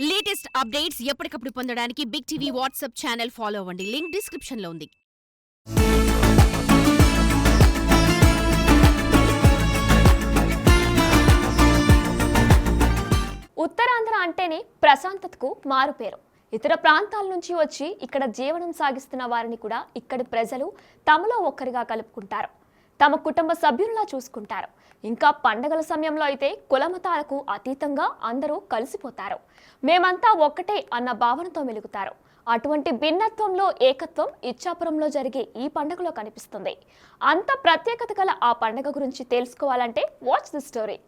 Latest updates ఎప్పటికప్పుడు పొందడానికి Big TV WhatsApp channel follow అవ్వండి. లింక్ డిస్క్రిప్షన్‌లో ఉంది. ఉత్తరాంధ్ర అంటేనే ప్రశాంతతకు మారుపేరు. ఇతర ప్రాంతాల నుంచి వచ్చి ఇక్కడ జీవనం సాగిస్తున్న వారిని కూడా ఇక్కడి ప్రజలు తమలో ఒక్కరిగా కలుపుకుంటారు. తమ కుటుంబ సభ్యుల్లా చూసుకుంటారు. ఇంకా పండగల సమయంలో అయితే కులమతాలకు అతీతంగా అందరూ కలిసిపోతారు. మేమంతా ఒక్కటే అన్న భావనతో మెలుగుతారు. అటువంటి భిన్నత్వంలో ఏకత్వం ఇచ్చాపురంలో జరిగే ఈ పండుగలో కనిపిస్తుంది. అంత ప్రత్యేకత గల ఆ పండుగ గురించి తెలుసుకోవాలంటే వాచ్ ది స్టోరీ.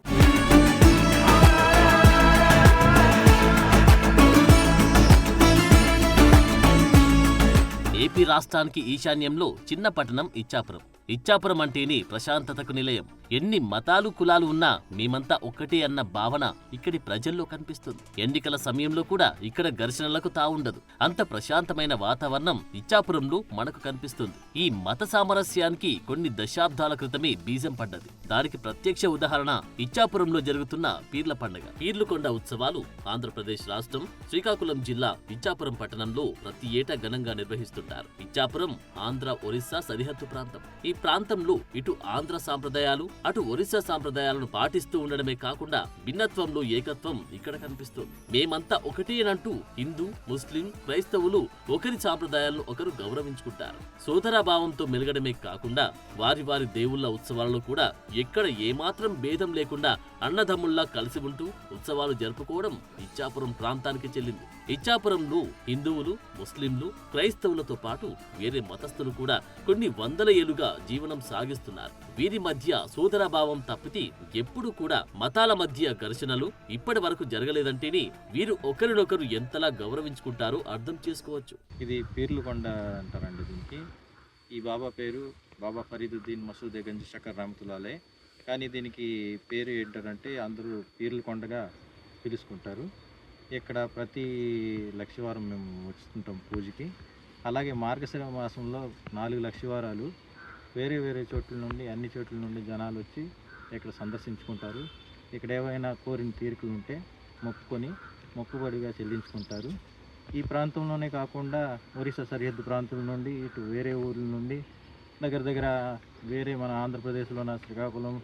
ఏపీ రాష్ట్రానికి ఈశాన్యంలో చిన్న పట్టణం ఇచ్చాపురం. ఇచ్చాపురం అంటేనే ప్రశాంతతకు నిలయం. ఎన్ని మతాలు కులాలు ఉన్నా మేమంతా ఒక్కటే అన్న భావన ఇక్కడి ప్రజల్లో కనిపిస్తుంది. ఎన్నికల సమయంలో కూడా ఇక్కడ ఘర్షణలకు తావుండదు. అంత ప్రశాంతమైన వాతావరణం ఇచ్చాపురంలో మనకు కనిపిస్తుంది. ఈ మత సామరస్యానికి కొన్ని దశాబ్దాల క్రితమే బీజం పడ్డది. దానికి ప్రత్యక్ష ఉదాహరణ ఇచ్చాపురంలో జరుగుతున్న పీర్ల పండుగ. పీర్లుకొండ ఉత్సవాలు ఆంధ్రప్రదేశ్ రాష్ట్రం శ్రీకాకుళం జిల్లా ఇచ్చాపురం పట్టణంలో ప్రతి ఏటా ఘనంగా నిర్వహిస్తుంటారు. ఇచ్చాపురం ఆంధ్ర ఒరిస్సా సరిహద్దు ప్రాంతం. ఈ ప్రాంతంలో ఇటు ఆంధ్ర సాంప్రదాయాలు అటు ఒరిస్సా సాంప్రదాయాలను పాటిస్తూ ఉండడమే కాకుండా భిన్నత్వంలో ఏకత్వం ఇక్కడ కనిపిస్తుంది. మేమంతా ఒకటేనంటూ హిందూ, ముస్లిం, క్రైస్తవులు ఒకరి సాంప్రదాయాలను ఒకరు గౌరవించుకుంటారు. సోదరాభావంతో మెలగడమే కాకుండా వారి వారి దేవుళ్ల ఉత్సవాలలో కూడా ఎక్కడ ఏమాత్రం భేదం లేకుండా అన్నదమ్ముల్లా కలిసి ఉంటూ ఉత్సవాలు జరుపుకోవడం ఇచ్చాపురం ప్రాంతానికి చెల్లింది. ఇచ్చాపురంలో హిందువులు, ముస్లింలు, క్రైస్తవులతో పాటు వేరే మతస్థులు కూడా కొన్ని వందల ఏళ్లుగా జీవనం సాగిస్తున్నారు. వీరి మధ్య సోదరభావం తప్పితే ఎప్పుడూ కూడా మతాల మధ్య ఘర్షణలు ఇప్పటి వరకు జరగలేదంటేనే వీరు ఒకరినొకరు ఎంతలా గౌరవించుకుంటారో అర్థం చేసుకోవచ్చు. ఇది పీర్లుకొండ అంటారండి. దీనికి ఈ బాబా పేరు బాబా ఫరీదుద్దీన్ మసూదే గంజ్ షకర్ రహమతుల్లాహ్. కానీ దీనికి పేరు ఏంటంటే అందరూ పీర్లుకొండగా పిలుచుకుంటారు. ఇక్కడ ప్రతి లక్షవారం మేము వస్తుంటాం పూజకి. అలాగే మార్గశిర మాసంలో 4 లక్షవారాలు వేరే వేరే చోట్ల నుండి అన్ని చోట్ల నుండి జనాలు వచ్చి ఇక్కడ సందర్శించుకుంటారు. ఇక్కడ ఏవైనా కోరిన తీరికలు ఉంటే మొక్కుకొని మొక్కుబడిగా చెల్లించుకుంటారు. ఈ ప్రాంతంలోనే కాకుండా ఒరిస్సా సరిహద్దు ప్రాంతాల నుండి ఇటు వేరే ఊర్ల నుండి దగ్గర దగ్గర వేరే మన ఆంధ్రప్రదేశ్లో ఉన్న శ్రీకాకుళం,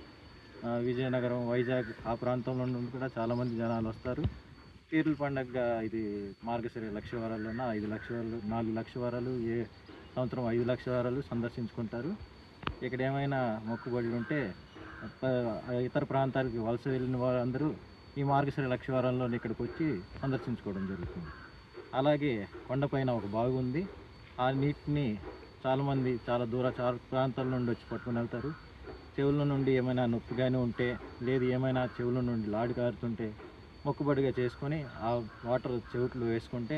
విజయనగరం, వైజాగ్ ఆ ప్రాంతంలో నుండి కూడా చాలామంది జనాలు వస్తారు. పీర్ల పండగ ఇది మార్గశిర లక్షవారాల్లోన 5 లక్షవారాలు 4 లక్షవారాలు ఏ సంవత్సరం 5 లక్షవారాలు సందర్శించుకుంటారు. ఇక్కడ ఏమైనా మొక్కుబడి ఉంటే ఇతర ప్రాంతాలకి వలస వెళ్ళిన వారందరూ ఈ మార్గశిర లక్షవారాల్లో ఇక్కడికి వచ్చి సందర్శించుకోవడం జరుగుతుంది. అలాగే కొండపైన ఒక బావి ఉంది. ఆ నీటిని చాలామంది చాలా ప్రాంతాల నుండి వచ్చి పట్టుకుని వెళ్తారు. చెవుల నుండి ఏమైనా నొప్పిగానే ఉంటే లేదు ఏమైనా చెవుల నుండి లాడి కారుతుంటే మొక్కుబడిగా చేసుకొని ఆ వాటర్ చెవుట్లో వేసుకుంటే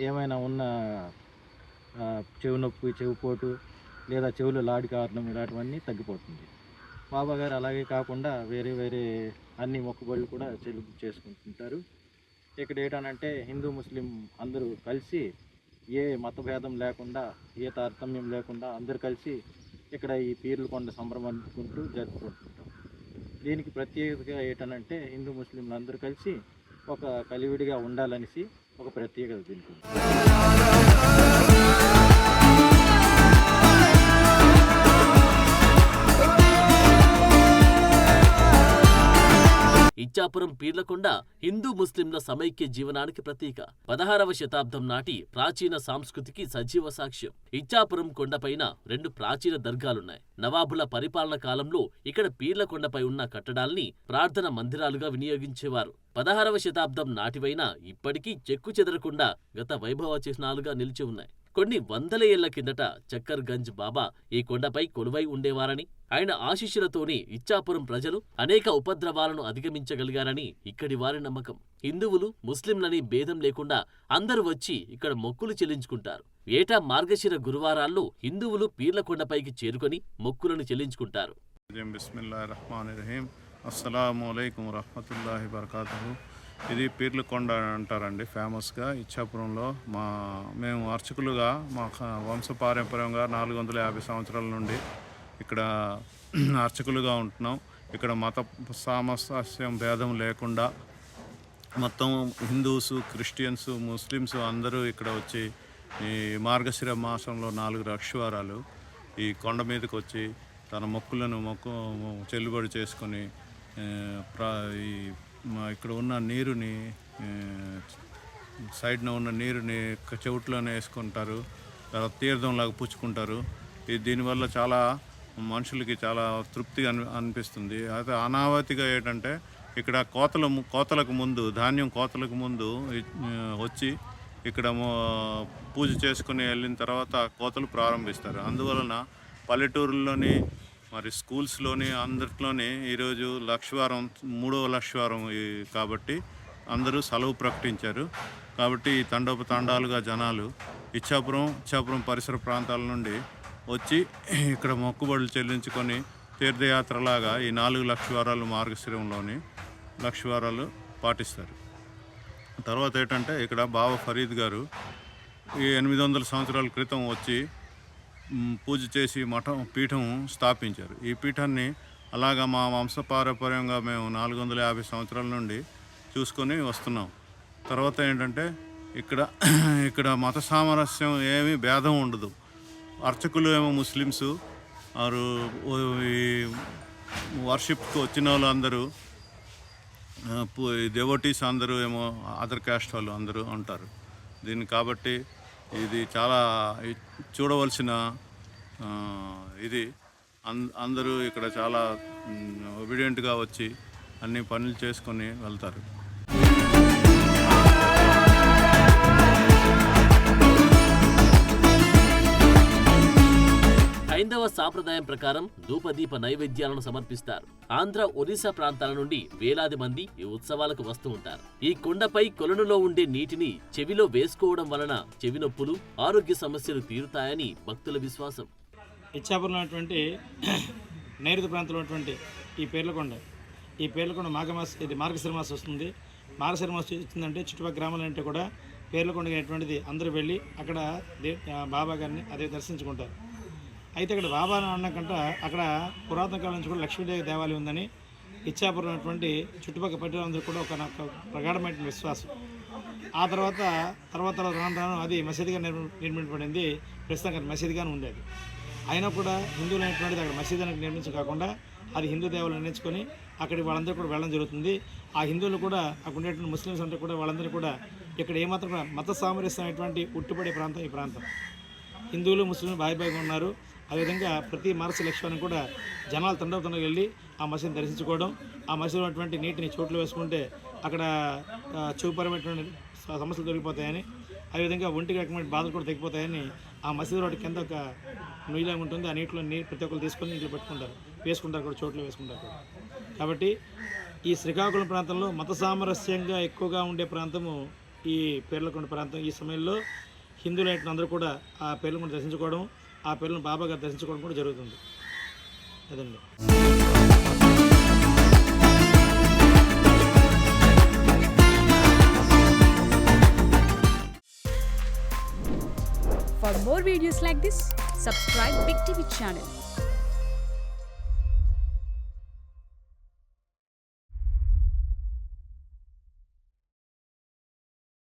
ఏమైనా ఉన్న చెవు నొప్పి, చెవిపోటు లేదా చెవులు లాడి కారణం ఇలాంటివన్నీ తగ్గిపోతుంది. బాబా గారు అలాగే కాకుండా వేరే వేరే అన్ని మొక్కుబడులు కూడా చేసుకుంటుంటారు. ఇక్కడ ఏంటనంటే హిందూ, ముస్లిం అందరూ కలిసి ఏ మతభేదం లేకుండా ఏ తారతమ్యం లేకుండా అందరూ కలిసి ఇక్కడ ఈ పీర్లుకొండ సంబరమనుకుంటూ జరుపుకుంటుంటాం. దీనికి ప్రత్యేకతగా ఏంటనంటే హిందూ ముస్లింలు అందరూ కలిసి ఒక కలివిడిగా ఉండాలనేసి ఒక ప్రత్యేకత దీనికి. ఇచ్చాపురం పీర్లకొండ హిందూ ముస్లింల సమైక్య జీవనానికి ప్రతీక. 16వ శతాబ్దం నాటి ప్రాచీన సంస్కృతికి సజీవ సాక్ష్యం. ఇచ్చాపురం కొండపైన 2 ప్రాచీన దర్గాలున్నాయి. నవాబుల పరిపాలన కాలంలో ఇక్కడ పీర్లకొండపై ఉన్న కట్టడాల్ని ప్రార్థన మందిరాలుగా వినియోగించేవారు. 16వ శతాబ్దం నాటివైనా ఇప్పటికీ చెక్కు చెదరకుండా గత వైభవ చిహ్నాలుగా నిలిచి ఉన్నాయి. కొన్ని వందల ఏళ్ల కిందట చక్కర్ గంజ్ బాబా ఈ కొండపై కొలువై ఉండేవారని, ఆయన ఆశీస్సులతోనే ఇచ్చాపురం ప్రజలు అనేక ఉపద్రవాలను అధిగమించగలిగారని ఇక్కడి వారి నమ్మకం. హిందువులు, ముస్లింలని భేదం లేకుండా అందరూ వచ్చి ఇక్కడ మొక్కులు చెల్లించుకుంటారు. ఏటా మార్గశిర గురువారాల్లో హిందువులు పీర్లకొండపైకి చేరుకొని మొక్కులను చెల్లించుకుంటారు. అస్సలాము అలైకుం వరహ్మతుల్లాహి వబరకాతుహు. ఇది పీర్లకొండ అంటారండి ఫేమస్గా ఇచ్చాపురంలో. మేము అర్చకులుగా మా వంశపారంపర్యంగా 450 సంవత్సరాల నుండి ఇక్కడ అర్చకులుగా ఉంటున్నాం. ఇక్కడ మత సామరస్యం భేదం లేకుండా మొత్తం హిందూస్, క్రిస్టియన్స్, ముస్లిమ్స్ అందరూ ఇక్కడ వచ్చి ఈ మార్గశిర మాసంలో 4 లక్షవారాలు ఈ కొండ మీదకి వచ్చి తన మొక్కులను చెల్లుబడి చేసుకొని ఇక్కడ ఉన్న నీరుని సైడ్న ఉన్న నీరుని చెవుట్లోనే వేసుకుంటారు, తర్వాత తీర్థంలాగా పుచ్చుకుంటారు. దీనివల్ల చాలా మనుషులకి చాలా తృప్తిగా అనిపిస్తుంది. అయితే అనావతిగా ఏంటంటే ఇక్కడ కోతలకు ముందు ధాన్యం కోతలకు ముందు వచ్చి ఇక్కడ పూజ చేసుకుని వెళ్ళిన తర్వాత కోతలు ప్రారంభిస్తారు. అందువలన పల్లెటూరుల్లోని మరి స్కూల్స్లోని అందరిలోని ఈరోజు లక్షవారం 3వ లక్షవారం కాబట్టి అందరూ సెలవు ప్రకటించారు. కాబట్టి ఈ తండోపతండాలుగా జనాలు ఇచ్చాపురం పరిసర ప్రాంతాల నుండి వచ్చి ఇక్కడ మొక్కుబడులు చెల్లించుకొని తీర్థయాత్రలాగా ఈ 4 లక్షవారాలు మార్గశిరంలోని లక్షవారాలు పాటిస్తారు. తర్వాత ఏంటంటే ఇక్కడ బాబా ఫరీద్ గారు ఈ 800 సంవత్సరాల క్రితం వచ్చి పూజ చేసి పీఠం స్థాపించారు. ఈ పీఠాన్ని అలాగా మా వంశపారంపర్యంగా మేము 450 సంవత్సరాల నుండి చూసుకొని వస్తున్నాం. తర్వాత ఏంటంటే ఇక్కడ మత సామరస్యం ఏమీ భేదం ఉండదు. అర్చకులు ఏమో ముస్లిమ్స్, వారు ఈ వర్షిప్కి వచ్చిన వాళ్ళు అందరూ డెవోటీస్ అందరూ ఏమో అదర్ క్యాస్ట్ వాళ్ళు అందరూ ఉంటారు. దీన్ని కాబట్టి ఇది చాలా చూడవలసిన ఇది. అందరూ ఇక్కడ చాలా ఒబీడియంట్గా వచ్చి అన్ని పనులు చేసుకొని వెళ్తారు. హైందవ సాంప్రదాయం ప్రకారం ధూపదీప నైవేద్యాలను సమర్పిస్తారు. ఆంధ్ర, ఒరిస్సా ప్రాంతాల నుండి వేలాది మంది ఈ ఉత్సవాలకు వస్తూ ఉంటారు. ఈ కొండపై కొలనులో ఉండే నీటిని చెవిలో వేసుకోవడం వలన చెవి నొప్పులు, ఆరోగ్య సమస్యలు తీరుతాయని భక్తుల విశ్వాసం. ఇచ్చాపురంలో ఉన్నటువంటి నైరుతి ప్రాంతంలో ఉన్నటువంటి ఈ పేర్లకొండ ఇది మార్గశిర మాసం వస్తుంది. మార్గశిర మాసం వచ్చిందంటే చుట్టుపక్కల గ్రామాలంటే కూడా పేర్లకొండ అనేటువంటిది అందరూ వెళ్ళి అక్కడ బాబా గారిని అదే దర్శించుకుంటారు. అయితే ఇక్కడ బాబా అన్నకంటే అక్కడ పురాతన కాలం నుంచి కూడా లక్ష్మీదేవి దేవాలయం ఉందని ఇచ్చాపురం ఉన్నటువంటి చుట్టుపక్కల పట్టణాలందరూ కూడా ఒక ప్రగాఢమైన విశ్వాసం. ఆ తర్వాత రాను అది మసీదుగా నిర్మించబడింది. ప్రస్తుతం మసీదుగానే ఉండేది. అయినా కూడా హిందువులు అనేటువంటిది అక్కడ మసీదు అనేది నిర్మించడం కాకుండా అది హిందూ దేవాలయం నిర్మించుకొని అక్కడికి వాళ్ళందరూ కూడా వెళ్ళడం జరుగుతుంది. ఆ హిందువులు కూడా అక్కడ ఉండేటువంటి ముస్లిమ్స్ అంతా కూడా వాళ్ళందరూ కూడా ఇక్కడ ఏమాత్రం కూడా మత సామరస్యం అనేటువంటి ఉట్టిపడే ప్రాంతం ఈ ప్రాంతం. హిందువులు, ముస్లింలు బాయిగా ఉన్నారు. అదేవిధంగా ప్రతి మార్చి లక్ష్యాన్ని కూడా జనాలు తండోతండగా వెళ్ళి ఆ మసీదుని దర్శించుకోవడం, ఆ మసీదులో ఉన్నటువంటి నీటిని చోట్లు వేసుకుంటే అక్కడ చూపరమైనటువంటి సమస్యలు దొరికిపోతాయని, అదేవిధంగా ఒంటికి రకమైన బాధలు కూడా తగ్గిపోతాయని ఆ మసీదు రోడ్డు కింద ఒక నుయ్యిలాగా ఉంటుంది. ఆ నీటిలో ప్రతి ఒక్కరు తీసుకొని ఇంట్లో పెట్టుకుంటారు, వేసుకుంటారు కూడా, చోట్లు వేసుకుంటారు కూడా. కాబట్టి ఈ శ్రీకాకుళం ప్రాంతంలో మత సామరస్యంగా ఎక్కువగా ఉండే ప్రాంతము ఈ పేర్లకొండ ప్రాంతం. ఈ సమయంలో హిందువులు అందరూ కూడా ఆ పేర్లను దర్శించుకోవడం, ఆ పేర్లను బాబా గారు దర్శించుకోవడం కూడా జరుగుతుంది. అదండి. For more videos like this, subscribe Big TV channel.